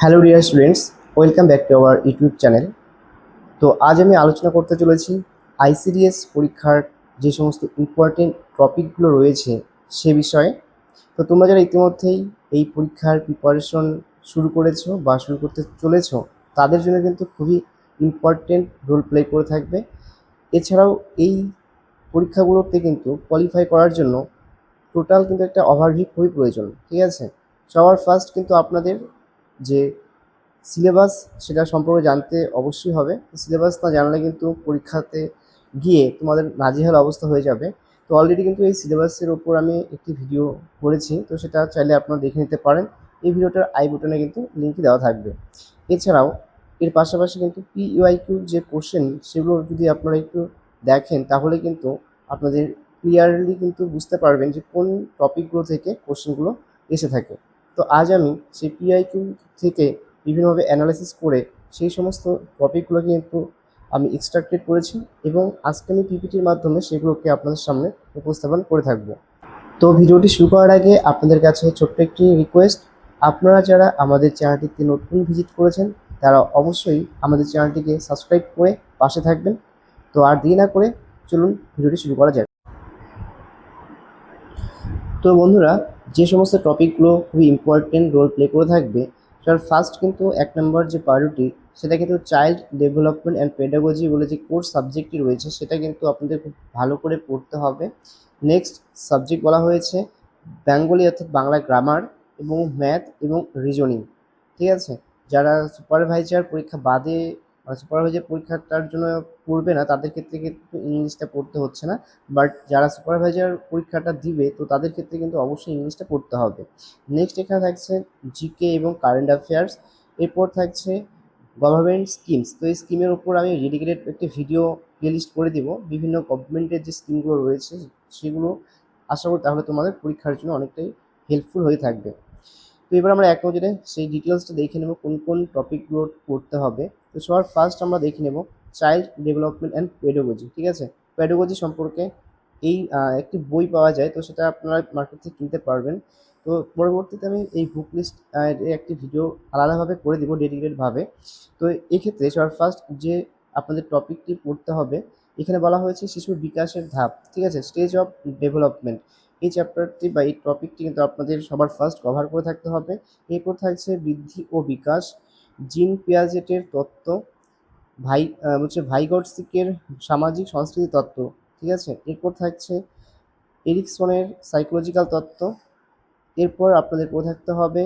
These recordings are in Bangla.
Hello dear students, welcome back to our YouTube channel. তো আজ আমি আলোচনা করতে চলেছি আইসিডিএস পরীক্ষার যে সমস্ত ইম্পর্টেন্ট টপিকগুলো রয়েছে সে বিষয়ে। তো তোমরা যারা ইতিমধ্যেই এই পরীক্ষার প্রিপারেশন শুরু করেছো বা শুরু করতে চলেছো, তাদের জন্য কিন্তু খুবই ইম্পর্টেন্ট রোল প্লে করে থাকবে। এছাড়াও এই পরীক্ষাগুলোতে কিন্তু কোয়ালিফাই করার জন্য টোটাল কিন্তু একটা ওভারভিউ খুবই প্রয়োজন, ঠিক আছে? সবার ফার্স্ট কিন্তু আপনাদের যে সিলেবাস সেটা সম্পর্কে জানতে অবশ্যই হবে। সিলেবাস না জানলে কিন্তু পরীক্ষাতে গিয়ে তোমাদের নাজেহাল অবস্থা হয়ে যাবে। তো অলরেডি কিন্তু এই সিলেবাসের ওপর আমি একটি ভিডিও করেছি, তো সেটা চাইলে আপনারা দেখে নিতে পারেন। এই ভিডিওটার আই বাটনে কিন্তু লিঙ্কটি দেওয়া থাকবে। এছাড়াও এর পাশাপাশি কিন্তু পিইউআইকিউ যে কোশ্চেন সেগুলো যদি আপনারা একটু দেখেন, তাহলে কিন্তু আপনাদের ক্লিয়ারলি কিন্তু বুঝতে পারবেন যে কোন টপিকগুলো থেকে কোশ্চেনগুলো এসে থাকে। তো আজ আমি সেই পিআইকিউ থেকে বিভিন্নভাবে অ্যানালাইসিস করে সেই সমস্ত টপিকগুলোকে কিন্তু আমি এক্সট্রাক্টেড করেছি এবং আজকে আমি পিপিটির মাধ্যমে সেগুলোকে আপনাদের সামনে উপস্থাপন করে থাকবো। তো ভিডিওটি শুরু করার আগে আপনাদের কাছে ছোট্ট একটি রিকোয়েস্ট, আপনারা যারা আমাদের চ্যানেলটিতে নতুন ভিজিট করেছেন তারা অবশ্যই আমাদের চ্যানেলটিকে সাবস্ক্রাইব করে পাশে থাকবেন। তো আর দেরি না করে চলুন ভিডিওটি শুরু করা যাক। তো বন্ধুরা, যে সমস্ত টপিকগুলো খুবই ইম্পর্টেন্ট রোল প্লে করে থাকবে, তার ফার্স্ট কিন্তু এক নম্বর যে প্রায়োরিটি সেটা কিন্তু চাইল্ড ডেভেলপমেন্ট অ্যান্ড পেডাগজি বলে যে কোর্স সাবজেক্টটি রয়েছে সেটা কিন্তু আপনাদের খুব ভালো করে পড়তে হবে। নেক্সট সাবজেক্ট বলা হয়েছে বেঙ্গলি অর্থাৎ বাংলা গ্রামার এবং ম্যাথ এবং রিজনিং, ঠিক আছে? যারা সুপারভাইজার পরীক্ষা বাদে সুপারভাইজার পরীক্ষাটার জন্য পড়বে না তাদের ক্ষেত্রে কিন্তু ইংলিশটা পড়তে হচ্ছে না, বাট যারা সুপারভাইজার পরীক্ষাটা দিবে তো তাদের ক্ষেত্রে কিন্তু অবশ্যই ইংলিশটা পড়তে হবে। নেক্সট এখানে থাকছে জিকে এবং কারেন্ট অ্যাফেয়ার্স। এরপর থাকছে গভর্নমেন্ট স্কিমস। তো এই স্কিমের উপর আমি ডেডিকেটেড একটি ভিডিও প্লেলিস্ট করে দিব, বিভিন্ন গভর্নমেন্টের যে স্কিমগুলো রয়েছে সেগুলো আশা করি তাহলে তোমাদের পরীক্ষার জন্য অনেকটাই হেল্পফুল হয়ে থাকবে। তো এবার আমরা এক নজরে সেই ডিটেলসটা দেখে নেব কোন কোন টপিকগুলো পড়তে হবে। তো সবার ফার্স্ট আমরা দেখে নেব চাইল্ড ডেভেলপমেন্ট অ্যান্ড পেডাগজি, ঠিক আছে? পেডাগজি সম্পর্কে এই একটি বই পাওয়া যায়, তো সেটা আপনারা মার্কেট থেকে কিনতে পারবেন। তো পরবর্তীতে আমি এই বুক লিস্ট একটি ভিডিও আলাদাভাবে করে দিব ডেডিকেটেডভাবে। তো এক্ষেত্রে সবার ফার্স্ট যে আপনাদের টপিকটি পড়তে হবে, এখানে বলা হয়েছে শিশুর বিকাশের ধাপ, ঠিক আছে? Stage of development. এই চ্যাপ্টারটি বা এই টপিকটি কিন্তু আপনাদের সবার ফার্স্ট কভার করে থাকতে হবে। এরপর থাকছে বৃদ্ধি ও বিকাশ, জিন পিয়াজেটের তত্ত্ব, ভাইগটস্কির সামাজিক সংস্কৃতি তত্ত্ব, ঠিক আছে? এরপর থাকছে এরিকসনের সাইকোলজিক্যাল তত্ত্ব। এরপর আপনাদের পড়ে থাকতে হবে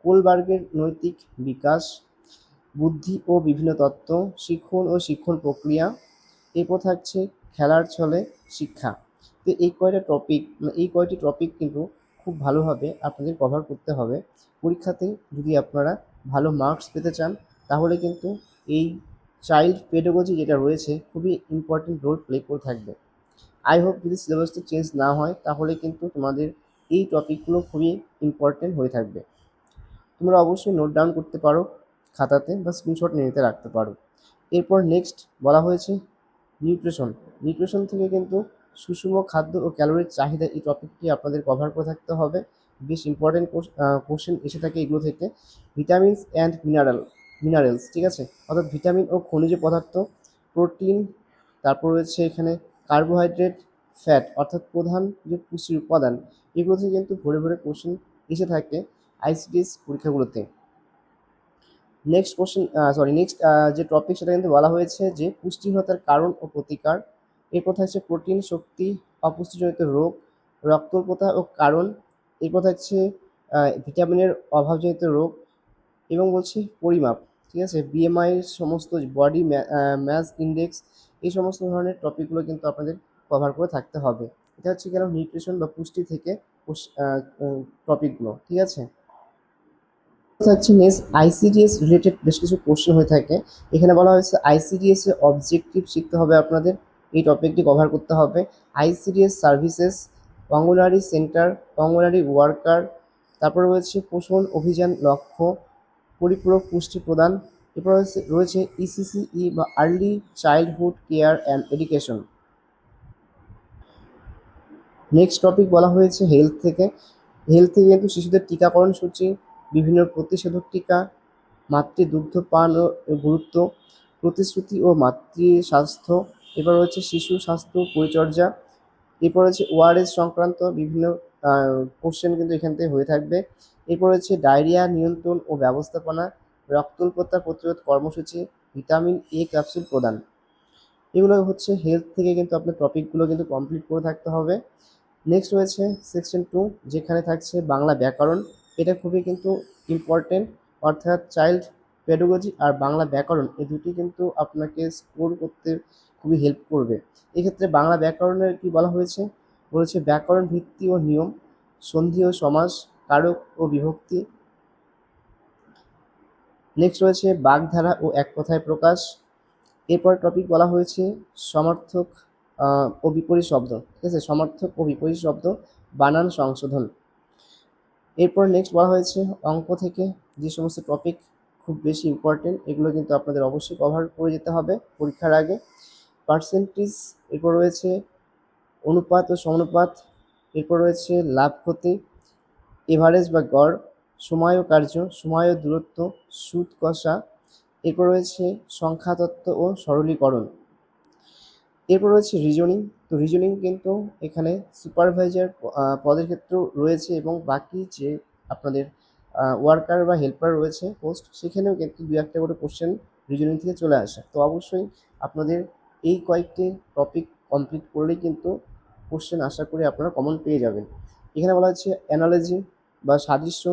কোলবার্গের নৈতিক বিকাশ, বুদ্ধি ও বিভিন্ন তত্ত্ব, শিখন ও শিক্ষণ প্রক্রিয়া। এরপর থাকছে খেলার ছলে শিক্ষা। তো এই কয়টি টপিক কিন্তু খুব ভালোভাবে আপনাদের কভার করতে হবে পরীক্ষাতে। যদি আপনারা ভালো মার্কস পেতে চান তাহলে কিন্তু এই চাইল্ড পেডাগজি যেটা রয়েছে খুবই ইম্পর্টেন্ট রোল প্লে করে থাকবে। আই হোপ যদি সিলেবাসটা চেঞ্জ না হয় তাহলে কিন্তু তোমাদের এই টপিকগুলো খুবই ইম্পর্টেন্ট হয়ে থাকবে। তোমরা অবশ্যই নোট ডাউন করতে পারো খাতাতে বা স্ক্রিনশট নিয়ে নিতে রাখতে পারো। এরপর নেক্সট বলা হয়েছে নিউট্রিশন। নিউট্রিশন থেকে কিন্তু সুষম খাদ্য ও ক্যালোরির চাহিদা, এই টপিকটি আপনাদের কভার করে থাকতে হবে। বেশ ইম্পর্টেন্ট কোশ্চেন এসে থাকে এগুলো থেকে। ভিটামিনস অ্যান্ড মিনারেলস, ঠিক আছে? অর্থাৎ ভিটামিন ও খনিজ পদার্থ, প্রোটিন, তারপর রয়েছে এখানে কার্বোহাইড্রেট, ফ্যাট অর্থাৎ প্রধান যে পুষ্টির উপাদান, এগুলো থেকে কিন্তু ভরে ভরে কোশ্চেন এসে থাকে আইসিডিএস পরীক্ষাগুলোতে। নেক্সট যে টপিক সেটা কিন্তু বলা হয়েছে যে পুষ্টিহীনতার কারণ ও প্রতিকার। এরপর থাকছে প্রোটিন, শক্তি, অপুষ্টিজনিত রোগ, রক্তল্পতা ও কারণ। এরপর থাকছে ভিটামিনের অভাবজনিত রোগ এবং বলছি পরিমাপ, ঠিক আছে? বিএমআই, সমস্ত বডি ম্যাস ইন্ডেক্স, এই সমস্ত ধরনের টপিকগুলো কিন্তু আপনাদের কভার করে থাকতে হবে। এটা হচ্ছে কেন নিউট্রিশন বা পুষ্টি থেকে টপিকগুলো, ঠিক আছে? থাকছে নেক্সট আইসিডিএস রিলেটেড বেশ কিছু কোশ্চেন হয়ে থাকে। এখানে বলা হয়েছে আইসিডিএস এর অবজেক্টিভ শিখতে হবে আপনাদের, এই টপিকটি কভার করতে হবে। ICDS services, anganwadi centre, anganwadi worker, তারপর রয়েছে পোষণ অভিযান লক্ষ্য, পরিপূরক পুষ্টি প্রদান। এরপর রয়েছে ইসিসিই বা early childhood care and education. Next topic বলা হয়েছে হেলথ থেকে। হেলথ থেকে কিন্তু শিশুদের টিকাকরণ সূচি, বিভিন্ন প্রতিষেধক টিকা, মাতৃদুগ্ধ পান ও গুরুত্ব, প্রতিশ্রুতি ও মাতৃ স্বাস্থ্য। এবার হচ্ছে শিশু স্বাস্থ্য পরিচর্যা। এরপর হচ্ছে ওআরএস সংক্রান্ত বিভিন্ন কোশ্চেন কিন্তু এখান থেকে হয়ে থাকবে। এরপর হচ্ছে ডায়রিয়া নিয়ন্ত্রণ ও ব্যবস্থাপনা, রক্তল্পতা প্রতিরোধ কর্মসূচি, ভিটামিন এ ক্যাপসুল প্রদান। এগুলো হচ্ছে হেলথ থেকে কিন্তু আপনার টপিকগুলো কিন্তু কমপ্লিট করে থাকতে হবে। নেক্সট রয়েছে সেকশন 2, যেখানে থাকছে বাংলা ব্যাকরণ। এটা খুবই কিন্তু ইম্পর্টেন্ট, অর্থাৎ চাইল্ড পেডাগজি আর বাংলা ব্যাকরণ এই দুটি কিন্তু আপনাকে স্কোর করতে খুবই হেল্প করবে। এক্ষেত্রে বাংলা ব্যাকরণের কি বলা হয়েছে, বলেছে ব্যাকরণ ভিত্তি ও নিয়ম, সন্ধি ও সমাস, কারক ও বিভক্তি। নেক্সট রয়েছে বাগধারা ও এক কথায় প্রকাশ। এরপর টপিক বলা হয়েছে সমার্থক ও বিপরীত শব্দ, ঠিক আছে, সমার্থক ও বিপরীত শব্দ, বানান সংশোধন। এরপর নেক্সট বলা হয়েছে অঙ্ক থেকে যে সমস্ত টপিক খুব বেশি ইম্পর্টেন্ট এগুলো কিন্তু আপনাদের অবশ্যই কভার করে যেতে হবে পরীক্ষার আগে। পার্সেন্টেজ, এরপর রয়েছে অনুপাত ও সমানুপাত, এরপর রয়েছে লাভ ক্ষতি, এভারেজ বা গড়, সময় ও কার্য, সময় ও দূরত্ব, সুদ কষা। এরপর রয়েছে সংখ্যাতত্ত্ব ও সরলীকরণ। এরপর রয়েছে রিজনিং। তো রিজনিং কিন্তু এখানে সুপারভাইজার পদের ক্ষেত্রেও রয়েছে, এবং বাকি যে আপনাদের ওয়ার্কার বা হেল্পার রয়েছে পোস্ট, সেখানেও কিন্তু দু একটা করে কোশ্চেন রিজনিং থেকে চলে আসে। তো অবশ্যই আপনাদের এই কয়েকটি টপিক কমপ্লিট করলেই কিন্তু কোশ্চেন আশা করি আপনারা কমন পেয়ে যাবেন। এখানে বলা হচ্ছে অ্যানালজি বা সাদৃশ্য,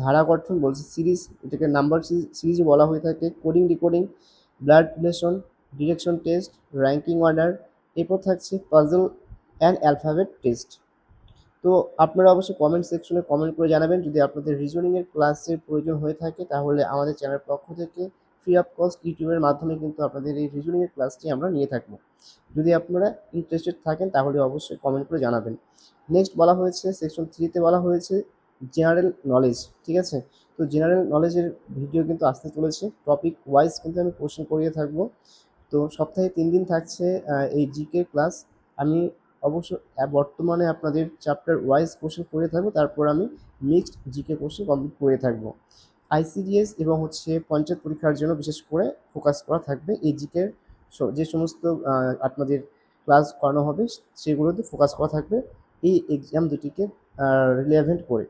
ধারা গঠন বলছে সিরিজ, এটাকে নাম্বার সিরিজও বলা হয়ে থাকে, coding decoding, blood relation, direction test, ranking order. এরপর থাকছে পাজল অ্যান্ড অ্যালফাবেট টেস্ট। তো আপনারা অবশ্যই কমেন্ট সেকশনে কমেন্ট করে জানাবেন। যদি আপনাদের রিজনিংয়ের ক্লাসের প্রয়োজন হয়ে থাকে তাহলে আমাদের চ্যানেল পক্ষ থেকে ফ্রি অফ কস্ট ইউটিউবের মাধ্যমে কিন্তু আপনাদের এই রিজনিংয়ের ক্লাসটি আমরা নিয়ে থাকবো। যদি আপনারা ইন্টারেস্টেড থাকেন তাহলে অবশ্যই কমেন্ট করে জানাবেন। নেক্সট বলা হয়েছে সেকশন 3তে বলা হয়েছে জেনারেল নলেজ, ঠিক আছে। তো জেনারেল নলেজের ভিডিও কিন্তু আসতে চলেছে, টপিক ওয়াইজ কিন্তু আমি কোশ্চেন করিয়ে থাকবো। তো সপ্তাহে 3 দিন থাকছে এই জিকে ক্লাস। আমি অবশ্য বর্তমানে আপনাদের চ্যাপ্টার ওয়াইজ কোশ্চেন করে থাকবো, তারপর আমি মিক্সড জিকে কোশ্চেন কমপ্লিট করে থাকবো। আইসিডিএস এবং হচ্ছে পঞ্চায়েত পরীক্ষার জন্য বিশেষ করে ফোকাস করা থাকবে এই জিকের, যে সমস্ত আপনাদের ক্লাস করানো হবে সেগুলোতে ফোকাস করা থাকবে এই এক্সাম দুটিকে রিলেভেন্ট করে।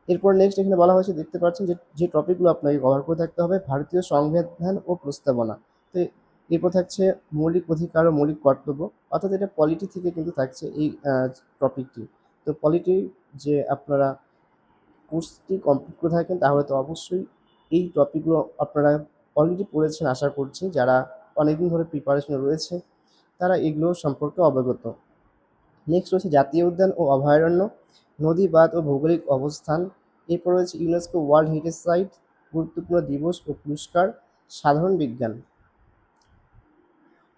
এরপর নেক্সট এখানে বলা হয়েছে, দেখতে পাচ্ছেন যে টপিকগুলো আপনাকে কভার করে থাকতে হবে, ভারতীয় সংবিধান ও প্রস্তাবনা। তো এরপর থাকছে মৌলিক অধিকার ও মৌলিক কর্তব্য, অর্থাৎ এটা পলিটি থেকে কিন্তু থাকছে এই টপিকটি। তো পলিটি যে আপনারা কোর্সটি কমপ্লিট করে থাকেন তাহলে তো অবশ্যই এই টপিকগুলো আপনারা অলরেডি পড়েছেন আশা করছি, যারা অনেকদিন ধরে প্রিপারেশনে রয়েছে তারা এগুলো সম্পর্কে অবগত। নেক্সট রয়েছে জাতীয় উদ্যান ও অভয়ারণ্য, নদী বাঁধ ও ভৌগোলিক অবস্থান। এরপর রয়েছে ইউনেস্কো ওয়ার্ল্ড হেরিটেজ সাইট, গুরুত্বপূর্ণ দিবস ও পুরস্কার, সাধারণ বিজ্ঞান।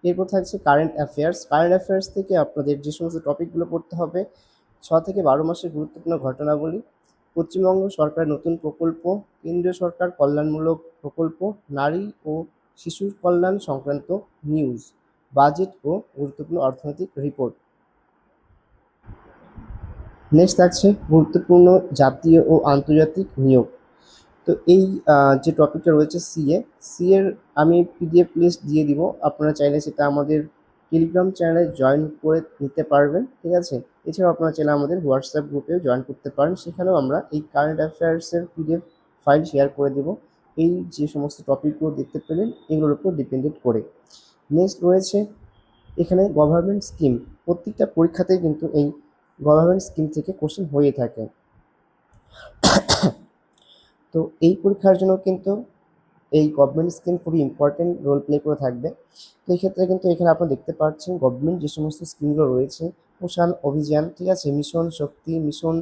এরপর থাকছে কারেন্ট অ্যাফেয়ার্স। কারেন্ট অ্যাফেয়ার্স থেকে আপনাদের যে সমস্ত টপিকগুলো পড়তে হবে, 6 থেকে 12 মাসের গুরুত্বপূর্ণ ঘটনাবলী, পশ্চিমবঙ্গ সরকারের নতুন প্রকল্প, কেন্দ্রীয় সরকার কল্যাণমূলক প্রকল্প, নারী ও শিশু কল্যাণ সংক্রান্ত নিউজ, বাজেট ও গুরুত্বপূর্ণ অর্থনৈতিক রিপোর্ট। নেক্সট থাকছে গুরুত্বপূর্ণ জাতীয় ও আন্তর্জাতিক নিয়োগ। তো এই যে টপিকটা রয়েছে সি এর আমি পিডিএফ লিস্ট দিয়ে দিব, আপনারা চাইলে সেটা আমাদের টেলিগ্রাম চ্যানেলে জয়েন করে নিতে পারবেন, ঠিক আছে। এছাড়াও আপনারা চাইলে আমাদের হোয়াটসঅ্যাপ গ্রুপেও জয়েন করতে পারেন, সেখানেও আমরা এই কারেন্ট অ্যাফেয়ার্সের পিডিএফ ফাইল শেয়ার করে দেব এই যে সমস্ত টপিকগুলো দেখতে পেলেন এগুলোর উপর ডিপেন্ডেন্ট করে। নেক্সট রয়েছে এখানে গভর্নমেন্ট স্কিম, প্রত্যেকটা পরীক্ষাতেই কিন্তু এই গভর্নমেন্ট স্কিম থেকে কোশ্চেন হয়ে থাকে। তো এই পরীক্ষার জন্য কিন্তু এই গভর্নমেন্ট স্কিম খুবই ইম্পর্টেন্ট রোল প্লে করে থাকবে। তো এই ক্ষেত্রে কিন্তু এখানে আপনারা দেখতে পাচ্ছেন গভর্নমেন্ট যে সমস্ত স্কিমগুলো রয়েছে, পোষণ অভিযান, ঠিক আছে, মিশন শক্তি, মিশন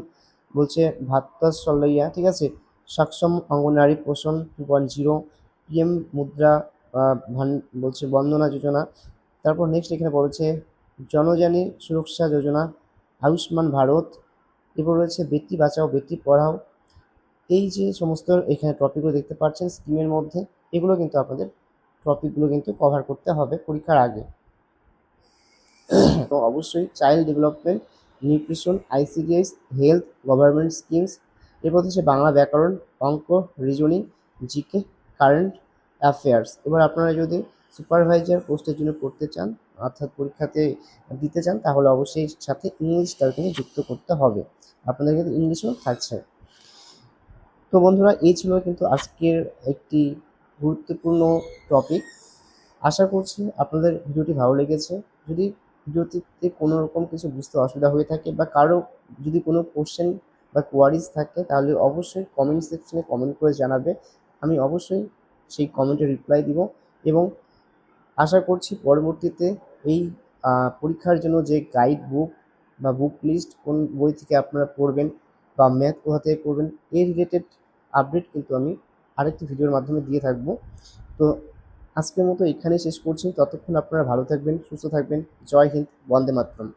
বলছে ভাতশালইয়া, ঠিক আছে, সক্ষম অঙ্গনারী পোষণ 2.0, পিএম মুদ্রা বলছে বন্দনা যোজনা। তারপর নেক্সট এখানে বলছে জনজানি সুরক্ষা যোজনা, আয়ুষ্মান ভারত। এরপর রয়েছে বেটি বাঁচাও বেটি পড়াও। এই যে সমস্ত এখানে টপিকগুলো দেখতে পাচ্ছেন স্কিমের মধ্যে, এগুলো কিন্তু আপনাদের টপিকগুলো কিন্তু কভার করতে হবে পরীক্ষার আগে। তো অবশ্যই child development, nutrition, ICDS, health, government schemes, এরপর হচ্ছে বাংলা ব্যাকরণ, অঙ্ক, রিজনিং, জিকে, কারেন্ট অ্যাফেয়ার্স। এবার আপনারা যদি সুপারভাইজার পোস্টের জন্য পড়তে চান, অর্থাৎ পরীক্ষাতে দিতে চান, তাহলে অবশ্যই সাথে ইংলিশটাও কিন্তু যুক্ত করতে হবে। আপনাদের কিন্তু ইংলিশও থাকছে। তো বন্ধুরা, এই ছিল কিন্তু আজকের একটি গুরুত্বপূর্ণ টপিক। আশা করছি আপনাদের ভিডিওটি ভালো লেগেছে। যদি ভিডিওটিতে কোনো রকম কিছু বুঝতে অসুবিধা হয়ে থাকে বা কারো যদি কোনো কোশ্চেন বা কোয়ারিজ থাকে, তাহলে অবশ্যই কমেন্ট সেকশনে কমেন্ট করে জানাবে। আমি অবশ্যই সেই কমেন্টে রিপ্লাই দিব এবং আশা করছি পরবর্তীতে এই পরীক্ষার জন্য যে গাইড বুক বা বুক লিস্ট, কোন বই থেকে আপনারা পড়বেন বা ম্যাথ কোথা থেকে করবেন, এই রিলেটেড আপডেট কিন্তু আমি আরেকটি ভিডিওর মাধ্যমে দিয়ে থাকবো। তো আজকের মতো এখানেই শেষ করছি। ততক্ষণ আপনারা ভালো থাকবেন, সুস্থ থাকবেন। জয় হিন্দ, বন্দে মাতরম।